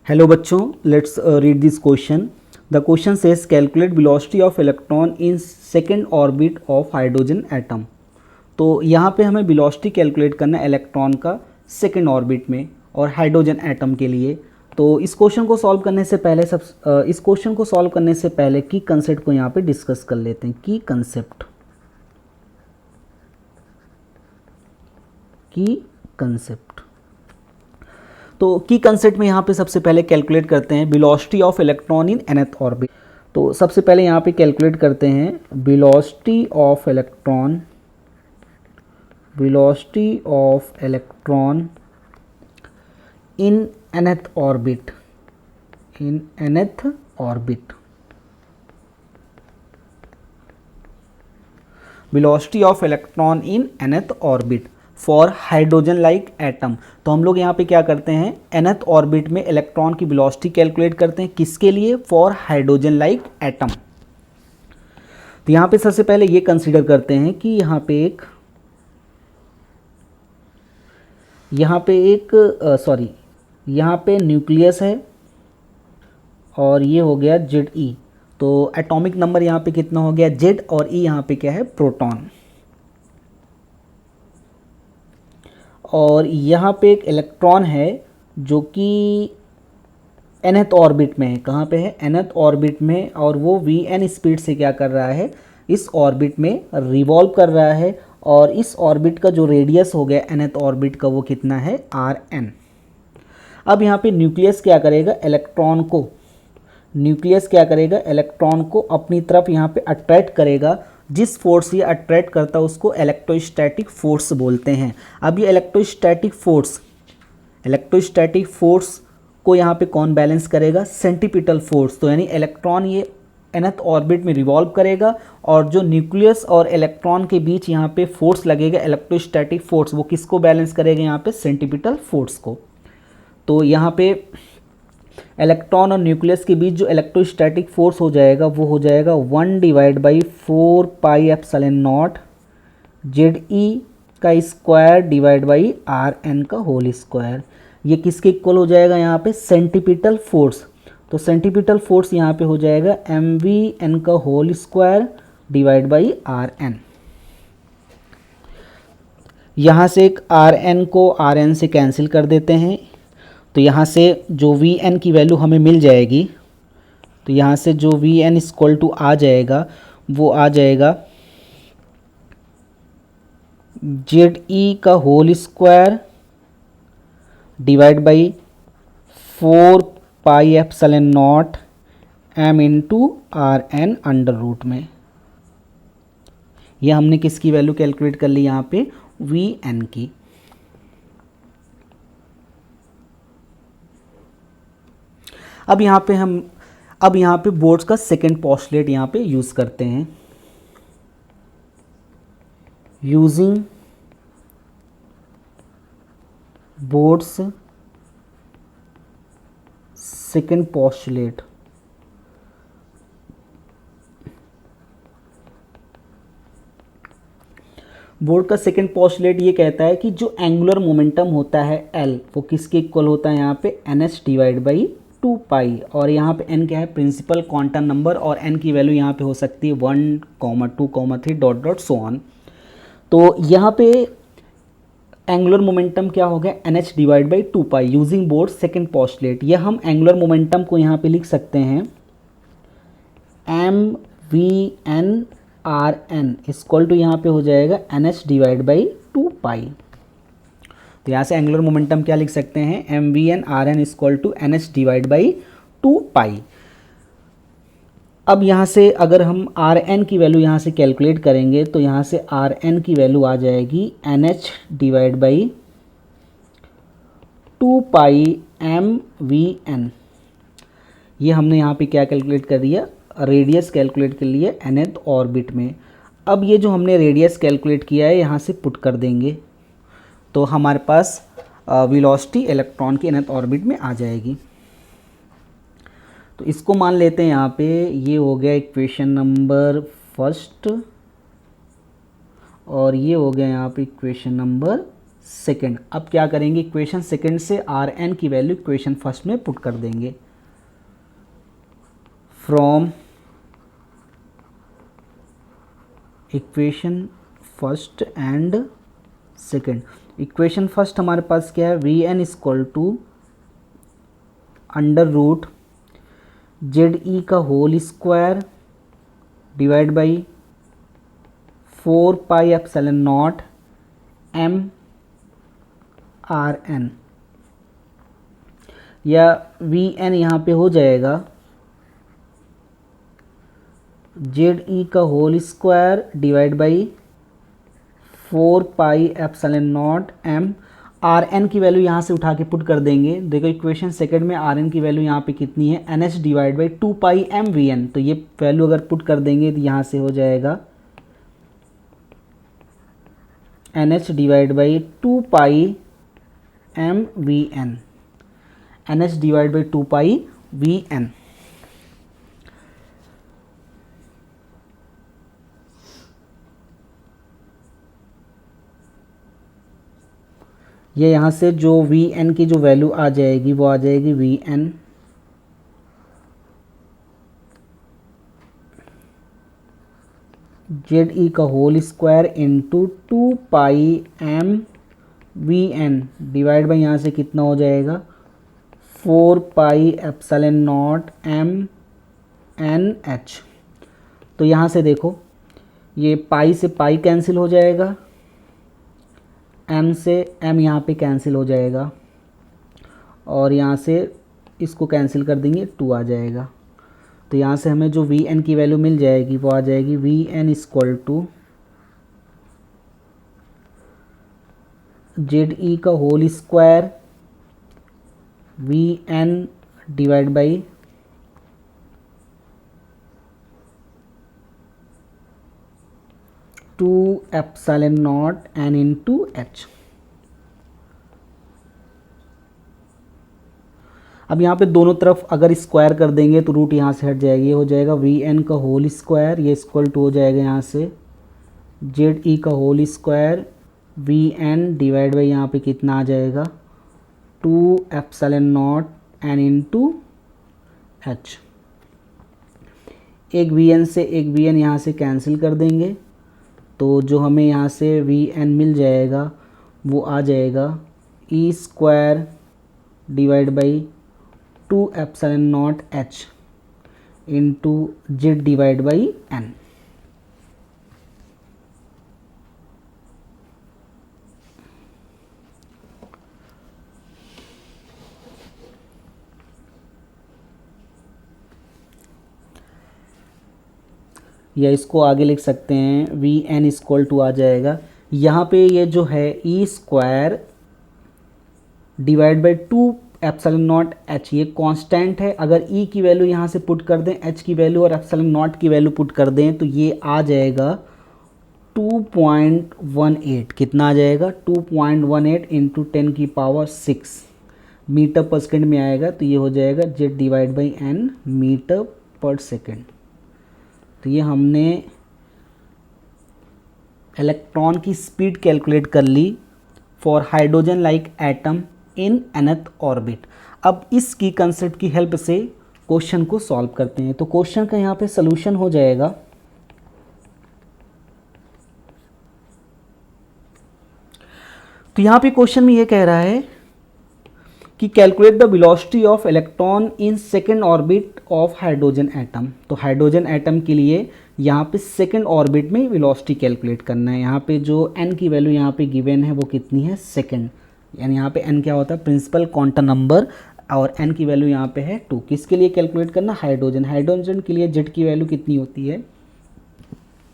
Hello बच्चों, let's read this question. The question says calculate velocity of electron in second orbit of hydrogen atom. तो यहाँ पे हमें velocity calculate करना है इलेक्ट्रॉन का सेकेंड ऑर्बिट में और हाइड्रोजन एटम के लिए। तो इस क्वेश्चन को सॉल्व करने से पहले इस क्वेश्चन को सॉल्व करने से पहले की कंसेप्ट को यहाँ पे डिस्कस कर लेते हैं। की कंसेप्ट तो की कंसेप्ट में यहाँ पे सबसे पहले कैलकुलेट करते हैं velocity of electron in nth orbit. तो सबसे पहले यहाँ पे कैलकुलेट करते हैं velocity of electron in nth orbit velocity of electron in nth orbit for hydrogen like atom. तो हम लोग यहाँ पे क्या करते हैं, nth ऑर्बिट में इलेक्ट्रॉन की वेलोसिटी कैलकुलेट करते हैं। किसके लिए? For hydrogen like atom. तो यहाँ पे सबसे पहले ये कंसीडर करते हैं कि यहाँ पे न्यूक्लियस है और ये हो गया Ze। तो एटॉमिक नंबर यहाँ पे कितना हो गया? Z, और E यहाँ पे क्या है? प्रोटॉन। और यहाँ पे एक इलेक्ट्रॉन है जो कि nth ऑर्बिट में है। कहाँ पे है? nth ऑर्बिट में। और वो Vn स्पीड से क्या कर रहा है? इस ऑर्बिट में रिवॉल्व कर रहा है। और इस ऑर्बिट का जो रेडियस हो गया nth ऑर्बिट का, वो कितना है? Rn। अब यहाँ पे न्यूक्लियस क्या करेगा? इलेक्ट्रॉन को अपनी तरफ यहाँ पे अट्रैक्ट करेगा। जिस फोर्स ये अट्रैक्ट करता है उसको इलेक्ट्रोस्टैटिक फोर्स बोलते हैं। अब ये इलेक्ट्रोस्टैटिक फोर्स को यहाँ पे कौन बैलेंस करेगा? Centripetal force. तो यानी इलेक्ट्रॉन ये nth ऑर्बिट में रिवॉल्व करेगा और जो न्यूक्लियस और इलेक्ट्रॉन के बीच यहाँ पे फोर्स लगेगा, इलेक्ट्रोस्टैटिक फोर्स, वो किसको बैलेंस करेगा? यहाँ पे सेंट्रीपिटल फोर्स को। तो यहाँ पे इलेक्ट्रॉन और न्यूक्लियस के बीच जो इलेक्ट्रोस्टैटिक फोर्स हो जाएगा वो हो जाएगा 1/4πε0 Ze का स्क्वायर डिवाइड बाई Rn का होल स्क्वायर। ये किसके इक्वल हो जाएगा? यहाँ पे सेंट्रीपिटल फोर्स। तो सेंट्रीपिटल फोर्स यहाँ पे हो जाएगा mvn का whole square divide by Rn। यहाँ से एक Rn को Rn से कैंसिल कर देते हैं। तो यहाँ से जो Vn की वैल्यू हमें मिल जाएगी, तो यहाँ से जो Vn इक्वल टू आ जाएगा वो आ जाएगा Ze का whole square divide by 4πε0 m into Rn under root में। यह हमने किसकी वैल्यू कैलकुलेट कर ली? यहाँ पे Vn की। अब यहाँ पे बोर्ड्स का सेकेंड पोस्टुलेट यहाँ पे यूज़ करते हैं। Using boards second postulate, board का सेकेंड पोस्टुलेट ये कहता है कि जो एंगुलर मोमेंटम होता है L, वो किसके इक्वल होता है? यहाँ पे NH डिवाइड बाई 2π। और यहाँ पे n क्या है? Principal quantum number. और n की वैल्यू यहाँ पे हो सकती है 1, 2, 3 डॉट डॉट सो ऑन। तो यहाँ पे एंगुलर मोमेंटम क्या हो गया? NH divide by 2π using Bohr second postulate. यह हम एंगुलर मोमेंटम को यहाँ पे लिख सकते हैं mvn Rn इक्वल टू यहाँ पे हो जाएगा NH डिवाइड बाई 2π। तो यहाँ से एंगुलर मोमेंटम क्या लिख सकते हैं? mvn Rn equal to NH divide by 2π। अब यहाँ से अगर हम Rn की वैल्यू यहाँ से कैलकुलेट करेंगे तो यहाँ से Rn की वैल्यू आ जाएगी NH डिवाइड बाई 2π mvn। ये हमने यहाँ पे क्या कैलकुलेट कर दिया? रेडियस कैलकुलेट कर लिया nth ऑर्बिट में। अब ये जो हमने रेडियस कैलकुलेट किया है यहाँ से पुट कर देंगे तो हमारे पास वेलोसिटी इलेक्ट्रॉन की nth ऑर्बिट में आ जाएगी। तो इसको मान लेते हैं यहाँ पे, ये हो गया इक्वेशन नंबर फर्स्ट और ये हो गया यहाँ पे इक्वेशन नंबर सेकेंड। अब क्या करेंगे, इक्वेशन सेकेंड से आर एन की वैल्यू इक्वेशन फर्स्ट में पुट कर देंगे। From equation first and second, equation first हमारे पास क्या है, V N equal to under root Z E का whole square divide by 4 pi epsilon naught M R N, या वी एन यहाँ पे हो जाएगा जेड ई का whole square divide by 4 pi epsilon naught M. R N की value यहाँ से उठा के पुट कर देंगे। देखो इक्वेशन सेकंड में आर एन की वैल्यू यहाँ पे कितनी है, N H divide by 2 pi M V N. तो ये वैल्यू अगर पुट कर देंगे तो यहाँ से हो जाएगा N H divide by 2 pi M V N, N H divide by 2 pi V N. ये यहाँ से जो वी एन की जो वैल्यू आ जाएगी वो आ जाएगी वी एन जेड ई का whole square into 2 pi M V N divide by यहाँ से कितना हो जाएगा 4 pi epsilon naught M N H. तो यहाँ से देखो ये पाई से पाई कैंसिल हो जाएगा, एम से एम यहाँ पे कैंसिल हो जाएगा, और यहाँ से इसको कैंसिल कर देंगे 2 आ जाएगा। तो यहाँ से हमें जो वी एन की वैल्यू मिल जाएगी वो आ जाएगी V N equal to Z E का whole square V N divide by 2 epsilon naught N into H. अब यहाँ पे दोनों तरफ अगर स्क्वायर कर देंगे तो रूट यहाँ से हट जाएगी, ये हो जाएगा वी एन का होल स्क्वायर, ये इक्वल टू हो जाएगा यहाँ से जेड ई का whole square V N divide by यहाँ पे कितना आ जाएगा 2 epsilon naught N into H. एक वी एन से एक वी एन यहाँ से कैंसिल कर देंगे, तो जो हमें यहाँ से वी एन मिल जाएगा वो आ जाएगा E square divide by 2 epsilon naught H into Z divide by N. या इसको आगे लिख सकते हैं वी एन इक्वल टू आ जाएगा, यहाँ पे ये जो है E square divide by 2 epsilon naught H, ये कांस्टेंट है। अगर ई की वैल्यू यहाँ से पुट कर दें, एच की वैल्यू और एप्सिलॉन नॉट की वैल्यू पुट कर दें, तो ये आ जाएगा 2.18। कितना आ जाएगा 2.18 इंटू 10 की पावर 6 मीटर पर सेकेंड में आएगा। तो ये हो जाएगा Z divide by N metre पर सेकेंड। तो ये हमने इलेक्ट्रॉन की स्पीड कैलकुलेट कर ली for hydrogen like atom in nth orbit. अब इसकी कंसेप्ट की हेल्प से क्वेश्चन को सॉल्व करते हैं। तो क्वेश्चन का यहाँ पे सॉल्यूशन हो जाएगा तो यहाँ पे क्वेश्चन में ये कह रहा है कि calculate the velocity of electron in second orbit of hydrogen atom. तो हाइड्रोजन एटम के लिए यहाँ पे सेकेंड ऑर्बिट में वेलोसिटी कैलकुलेट करना है। यहाँ पे जो n की वैल्यू यहाँ पे गिवन है वो कितनी है, सेकेंड, यानी यहाँ पे n क्या होता है, प्रिंसिपल क्वांटम नंबर, और n की वैल्यू यहाँ पे है 2। किसके लिए कैलकुलेट करना, हाइड्रोजन। हाइड्रोजन के लिए z की वैल्यू कितनी होती है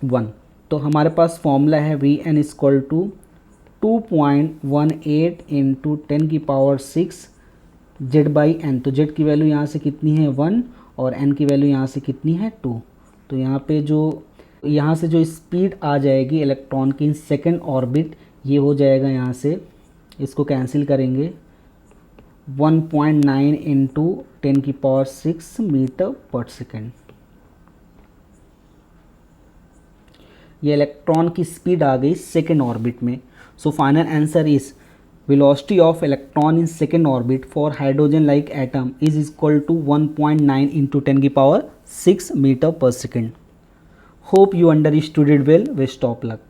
1। तो हमारे पास फॉर्मूला है V N equal to 2.18 into 10 की पावर 6 जेड बाई एन। तो जेड की वैल्यू यहाँ से कितनी है 1 और एन की वैल्यू यहाँ से कितनी है 2। तो यहाँ पे जो यहाँ से जो स्पीड आ जाएगी इलेक्ट्रॉन की इन सेकेंड ऑर्बिट, ये हो जाएगा यहाँ से, इसको कैंसिल करेंगे 1.9 इंटू 10 की पावर 6 मीटर पर सेकेंड। ये इलेक्ट्रॉन की स्पीड आ गई सेकेंड ऑर्बिट में। So final answer is velocity of electron in second orbit for hydrogen like atom is equal to 1.9 into 10 की power 6 meter per second. Hope you understood it well. Best of luck.